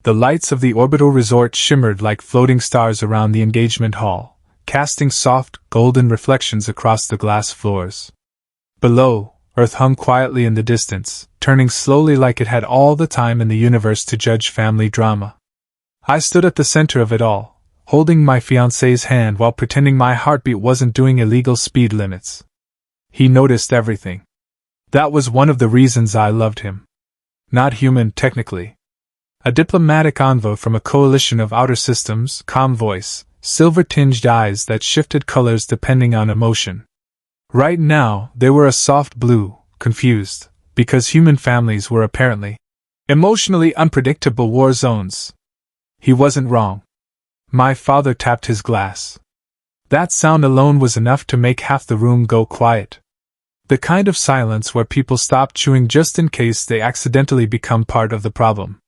The lights of the orbital resort shimmered like floating stars around the engagement hall, casting soft, golden reflections across the glass floors. Below, Earth hung quietly in the distance, turning slowly like it had all the time in the universe to judge family drama. I stood at the center of it all, holding my fiancé's hand while pretending my heartbeat wasn't doing illegal speed limits. He noticed everything. That was one of the reasons I loved him. Not human, technically. A diplomatic envoy from a coalition of outer systems, calm voice, silver-tinged eyes that shifted colors depending on emotion. Right now, they were a soft blue, confused, because human families were apparently emotionally unpredictable war zones. He wasn't wrong. My father tapped his glass. That sound alone was enough to make half the room go quiet. The kind of silence where people stop chewing just in case they accidentally become part of the problem.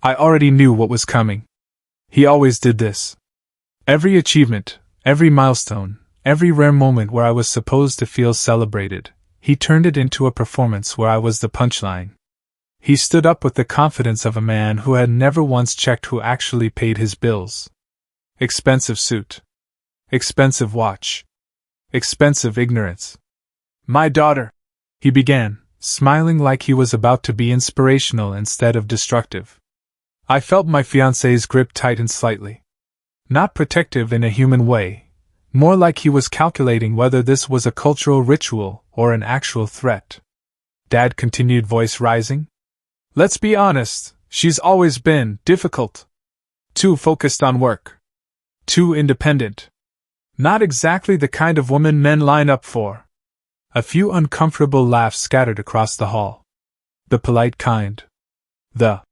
I already knew what was coming. He always did this. Every achievement, every milestone, every rare moment where I was supposed to feel celebrated, he turned it into a performance where I was the punchline. He stood up with the confidence of a man who had never once checked who actually paid his bills. Expensive suit. Expensive watch. Expensive ignorance. My daughter, he began, smiling like he was about to be inspirational instead of destructive. I felt my fiancé's grip tighten slightly. Not protective in a human way, more like he was calculating whether this was a cultural ritual or an actual threat. Dad continued, voice rising. Let's be honest, she's always been difficult. Too focused on work. Too independent. Not exactly the kind of woman men line up for. A few uncomfortable laughs scattered across the hall. The polite kind. The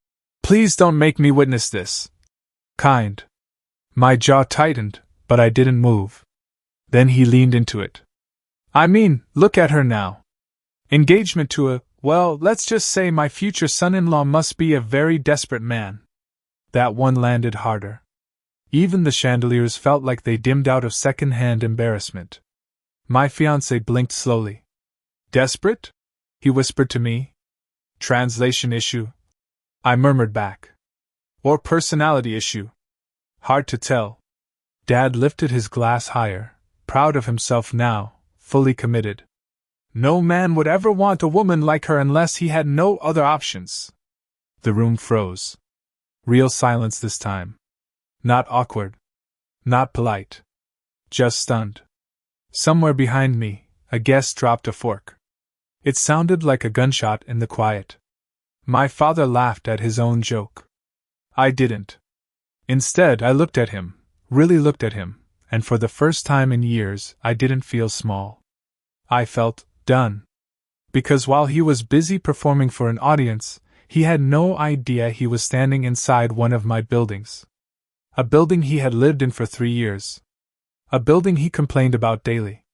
please don't make me witness this kind. My jaw tightened, but I didn't move. Then he leaned into it. I mean, look at her now. Engagement to a, well, let's just say my future son-in-law must be a very desperate man. That one landed harder. Even the chandeliers felt like they dimmed out of second-hand embarrassment. My fiancé blinked slowly. Desperate? He whispered to me. Translation issue? I murmured back. Or personality issue? Hard to tell. Dad lifted his glass higher, proud of himself now, fully committed. No man would ever want a woman like her unless he had no other options. The room froze. Real silence this time. Not awkward. Not polite. Just stunned. Somewhere behind me, a guest dropped a fork. It sounded like a gunshot in the quiet. My father laughed at his own joke. I didn't. Instead, I looked at him, really looked at him, and for the first time in years, I didn't feel small. I felt done. Because while he was busy performing for an audience, he had no idea he was standing inside one of my buildings. A building he had lived in for 3 years. A building he complained about daily.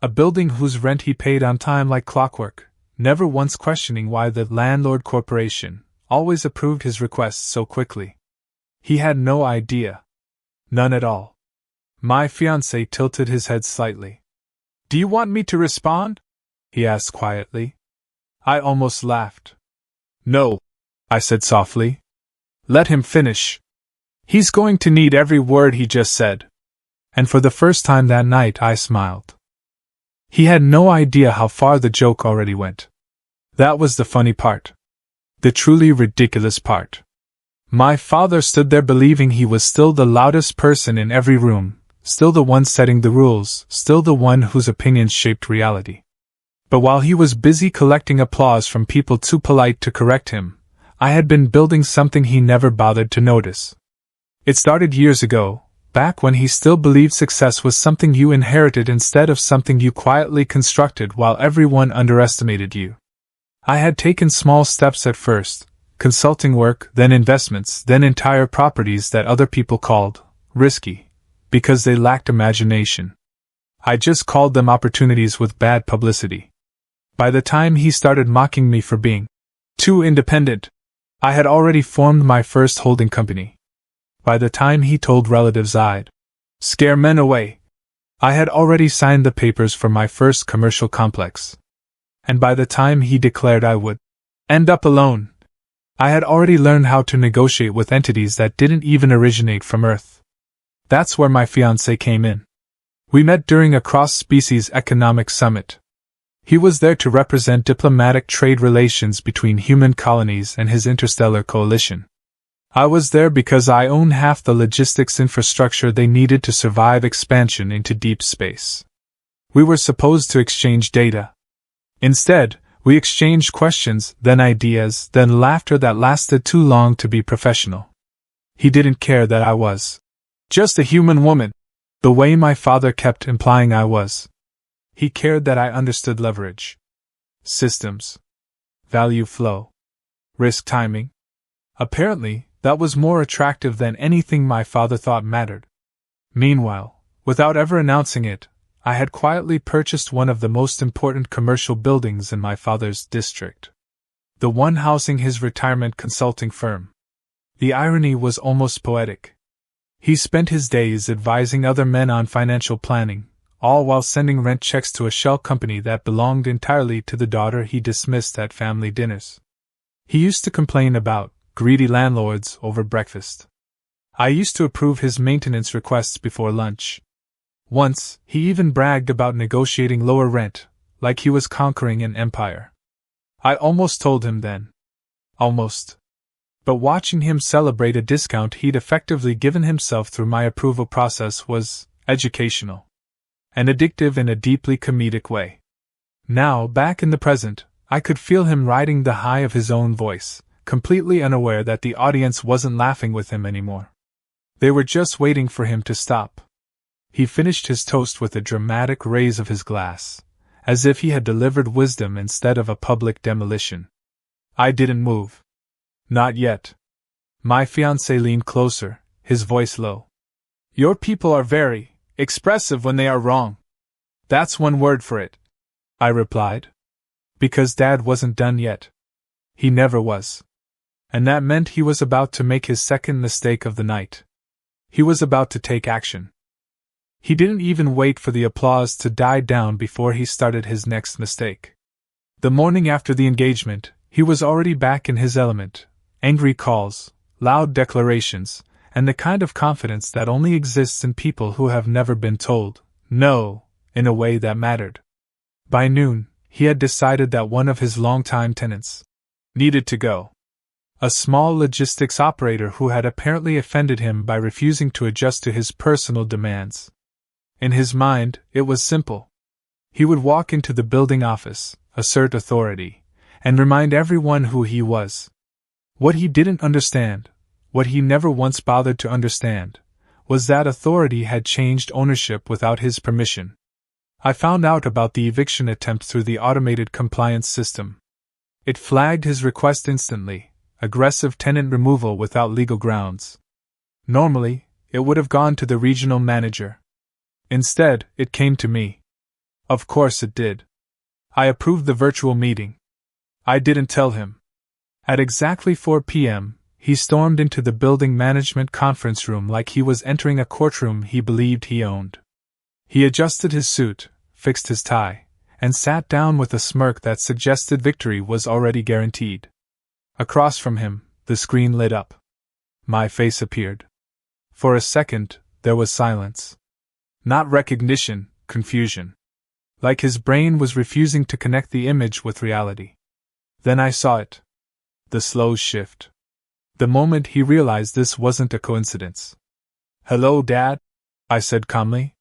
A building whose rent he paid on time like clockwork, never once questioning why the landlord corporation always approved his requests so quickly. He had no idea. None at all. My fiancé tilted his head slightly. Do you want me to respond? He asked quietly. I almost laughed. No, I said softly. Let him finish. He's going to need every word he just said. And for the first time that night I smiled. He had no idea how far the joke already went. That was the funny part. The truly ridiculous part. My father stood there believing he was still the loudest person in every room, still the one setting the rules, still the one whose opinions shaped reality. But while he was busy collecting applause from people too polite to correct him, I had been building something he never bothered to notice. It started years ago, back when he still believed success was something you inherited instead of something you quietly constructed while everyone underestimated you. I had taken small steps at first, consulting work, then investments, then entire properties that other people called risky, because they lacked imagination. I just called them opportunities with bad publicity. By the time he started mocking me for being too independent, I had already formed my first holding company. By the time he told relatives I'd scare men away, I had already signed the papers for my first commercial complex. And by the time he declared I would end up alone, I had already learned how to negotiate with entities that didn't even originate from Earth. That's where my fiancé came in. We met during a cross-species economic summit. He was there to represent diplomatic trade relations between human colonies and his interstellar coalition. I was there because I own half the logistics infrastructure they needed to survive expansion into deep space. We were supposed to exchange data. Instead, we exchanged questions, then ideas, then laughter that lasted too long to be professional. He didn't care that I was just a human woman, the way my father kept implying I was. He cared that I understood leverage, systems, value flow, risk timing. Apparently, that was more attractive than anything my father thought mattered. Meanwhile, without ever announcing it, I had quietly purchased one of the most important commercial buildings in my father's district. The one housing his retirement consulting firm. The irony was almost poetic. He spent his days advising other men on financial planning, all while sending rent checks to a shell company that belonged entirely to the daughter he dismissed at family dinners. He used to complain about greedy landlords over breakfast. I used to approve his maintenance requests before lunch. Once, he even bragged about negotiating lower rent, like he was conquering an empire. I almost told him then. Almost. But watching him celebrate a discount he'd effectively given himself through my approval process was educational. And addictive in a deeply comedic way. Now, back in the present, I could feel him riding the high of his own voice, completely unaware that the audience wasn't laughing with him anymore. They were just waiting for him to stop. He finished his toast with a dramatic raise of his glass, as if he had delivered wisdom instead of a public demolition. I didn't move. Not yet. My fiancé leaned closer, his voice low. Your people are very expressive when they are wrong. That's one word for it, I replied. Because Dad wasn't done yet. He never was. And that meant he was about to make his second mistake of the night. He was about to take action. He didn't even wait for the applause to die down before he started his next mistake. The morning after the engagement, he was already back in his element. Angry calls, loud declarations, and the kind of confidence that only exists in people who have never been told no in a way that mattered. By noon, he had decided that one of his longtime tenants needed to go. A small logistics operator who had apparently offended him by refusing to adjust to his personal demands. In his mind, it was simple. He would walk into the building office, assert authority, and remind everyone who he was. What he didn't understand, what he never once bothered to understand, was that authority had changed ownership without his permission. I found out about the eviction attempt through the automated compliance system. It flagged his request instantly, aggressive tenant removal without legal grounds. Normally, it would have gone to the regional manager. Instead, it came to me. Of course it did. I approved the virtual meeting. I didn't tell him. At exactly 4 p.m., he stormed into the building management conference room like he was entering a courtroom he believed he owned. He adjusted his suit, fixed his tie, and sat down with a smirk that suggested victory was already guaranteed. Across from him, the screen lit up. My face appeared. For a second, there was silence. Not recognition, confusion. Like his brain was refusing to connect the image with reality. Then I saw it. The slow shift. The moment he realized this wasn't a coincidence. Hello, Dad, I said calmly.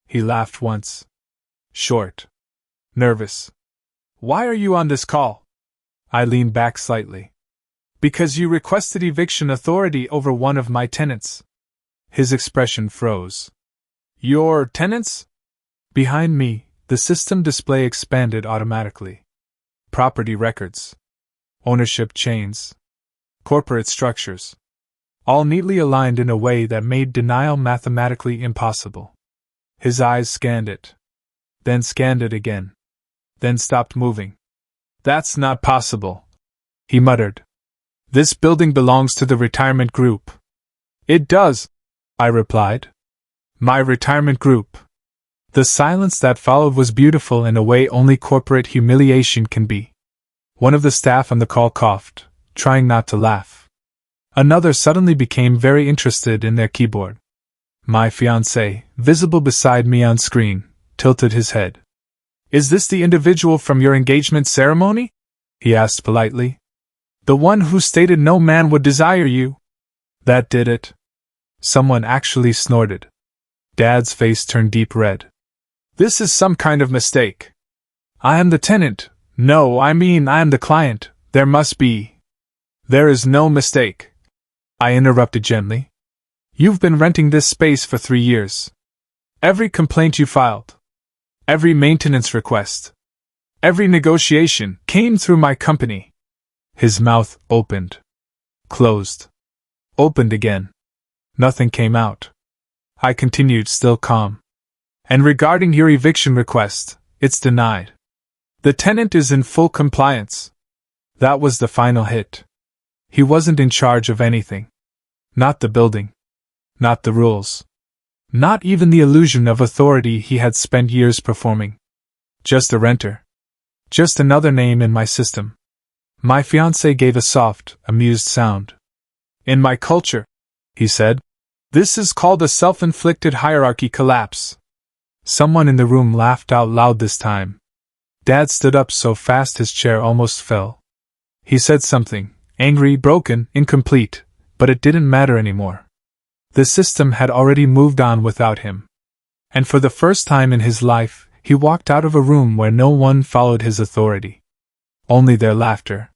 He laughed once. Short. Nervous. Why are you on this call? I leaned back slightly. Because you requested eviction authority over one of my tenants. His expression froze. Your tenants? Behind me, the system display expanded automatically. Property records. Ownership chains. Corporate structures. All neatly aligned in a way that made denial mathematically impossible. His eyes scanned it. Then scanned it again. Then stopped moving. That's not possible, he muttered. This building belongs to the retirement group. It does, I replied. My retirement group. The silence that followed was beautiful in a way only corporate humiliation can be. One of the staff on the call coughed, trying not to laugh. Another suddenly became very interested in their keyboard. My fiancé, visible beside me on screen, tilted his head. "Is this the individual from your engagement ceremony?" he asked politely. "The one who stated no man would desire you?" That did it. Someone actually snorted. Dad's face turned deep red. "This is some kind of mistake. I am the tenant. No, I mean I am the client. There must be." "There is no mistake," I interrupted gently. "You've been renting this space for 3 years. Every complaint you filed, every maintenance request, every negotiation came through my company." His mouth opened, closed, opened again. Nothing came out. I continued, still calm. "And regarding your eviction request, it's denied. The tenant is in full compliance." That was the final hit. He wasn't in charge of anything. Not the building. Not the rules. Not even the illusion of authority he had spent years performing. Just a renter. Just another name in my system. My fiancé gave a soft, amused sound. "In my culture," he said, "this is called a self-inflicted hierarchy collapse." Someone in the room laughed out loud this time. Dad stood up so fast his chair almost fell. He said something, angry, broken, incomplete, but it didn't matter anymore. The system had already moved on without him. And for the first time in his life, he walked out of a room where no one followed his authority. Only their laughter.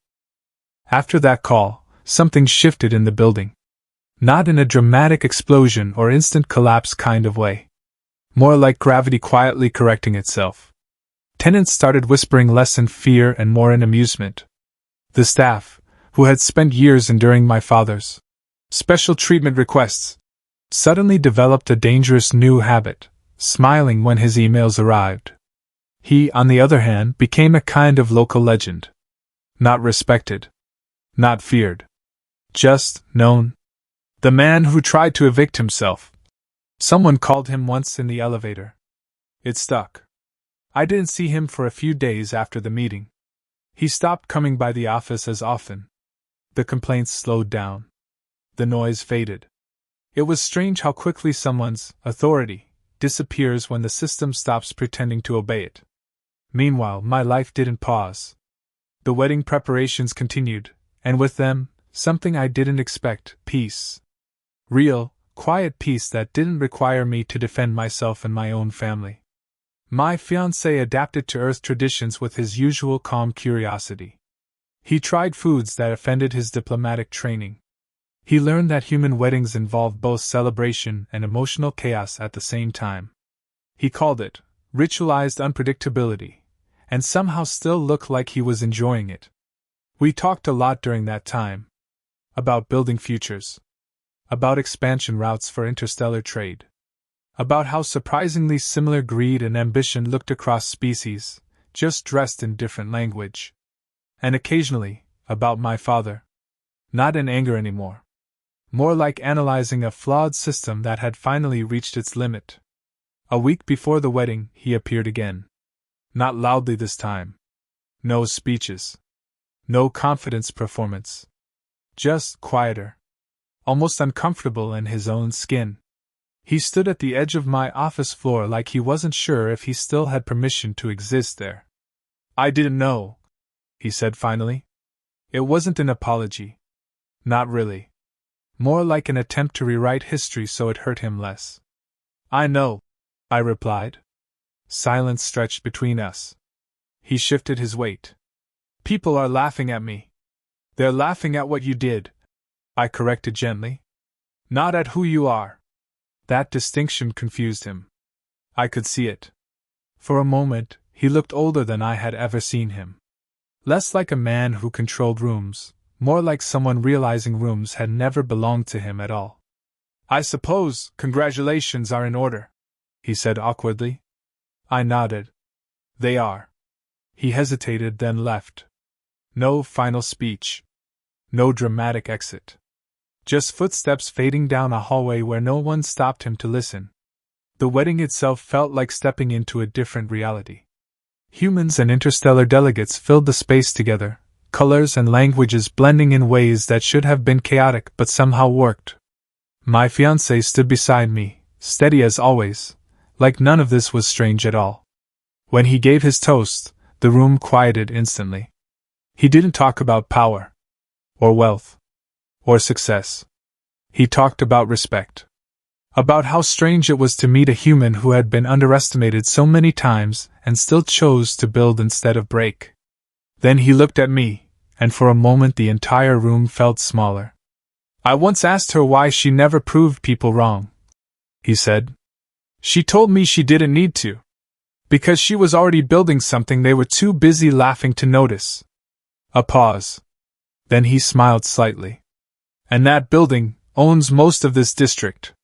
After that call, something shifted in the building. Not in a dramatic explosion or instant collapse kind of way. More like gravity quietly correcting itself. Tenants started whispering less in fear and more in amusement. The staff, who had spent years enduring my father's special treatment requests, suddenly developed a dangerous new habit, smiling when his emails arrived. He, on the other hand, became a kind of local legend. Not respected. Not feared. Just known. The man who tried to evict himself. Someone called him once in the elevator. It stuck. I didn't see him for a few days after the meeting. He stopped coming by the office as often. The complaints slowed down. The noise faded. It was strange how quickly someone's authority disappears when the system stops pretending to obey it. Meanwhile, my life didn't pause. The wedding preparations continued, and with them, something I didn't expect: peace. Real, quiet peace that didn't require me to defend myself and my own family. My fiancé adapted to Earth traditions with his usual calm curiosity. He tried foods that offended his diplomatic training. He learned that human weddings involve both celebration and emotional chaos at the same time. He called it ritualized unpredictability, and somehow still looked like he was enjoying it. We talked a lot during that time. About building futures. About expansion routes for interstellar trade. About how surprisingly similar greed and ambition looked across species, just dressed in different language. And occasionally, about my father. Not in anger anymore. More like analyzing a flawed system that had finally reached its limit. A week before the wedding, he appeared again. Not loudly this time. No speeches. No confidence performance. Just quieter. Almost uncomfortable in his own skin. He stood at the edge of my office floor like he wasn't sure if he still had permission to exist there. "I didn't know," he said finally. It wasn't an apology. Not really. More like an attempt to rewrite history so it hurt him less. "I know," I replied. Silence stretched between us. He shifted his weight. "People are laughing at me." "They're laughing at what you did," I corrected gently. "Not at who you are." That distinction confused him. I could see it. For a moment, he looked older than I had ever seen him. Less like a man who controlled rooms, more like someone realizing rooms had never belonged to him at all. "I suppose congratulations are in order," he said awkwardly. I nodded. "They are." He hesitated, then left. No final speech. No dramatic exit. Just footsteps fading down a hallway where no one stopped him to listen. The wedding itself felt like stepping into a different reality. Humans and interstellar delegates filled the space together, colors and languages blending in ways that should have been chaotic but somehow worked. My fiancé stood beside me, steady as always, like none of this was strange at all. When he gave his toast, the room quieted instantly. He didn't talk about power, or wealth, or success. He talked about respect. About how strange it was to meet a human who had been underestimated so many times and still chose to build instead of break. Then he looked at me, and for a moment the entire room felt smaller. I once asked her why she never proved people wrong, he said. She told me she didn't need to. Because she was already building something they were too busy laughing to notice. A pause. Then he smiled slightly. And that building owns most of this district.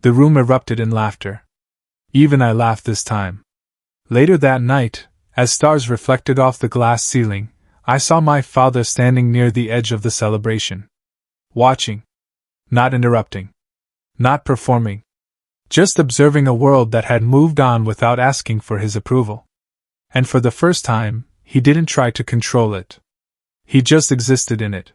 The room erupted in laughter. Even I laughed this time. Later that night, as stars reflected off the glass ceiling, I saw my father standing near the edge of the celebration. Watching. Not interrupting. Not performing. Just observing a world that had moved on without asking for his approval. And for the first time, he didn't try to control it. He just existed in it.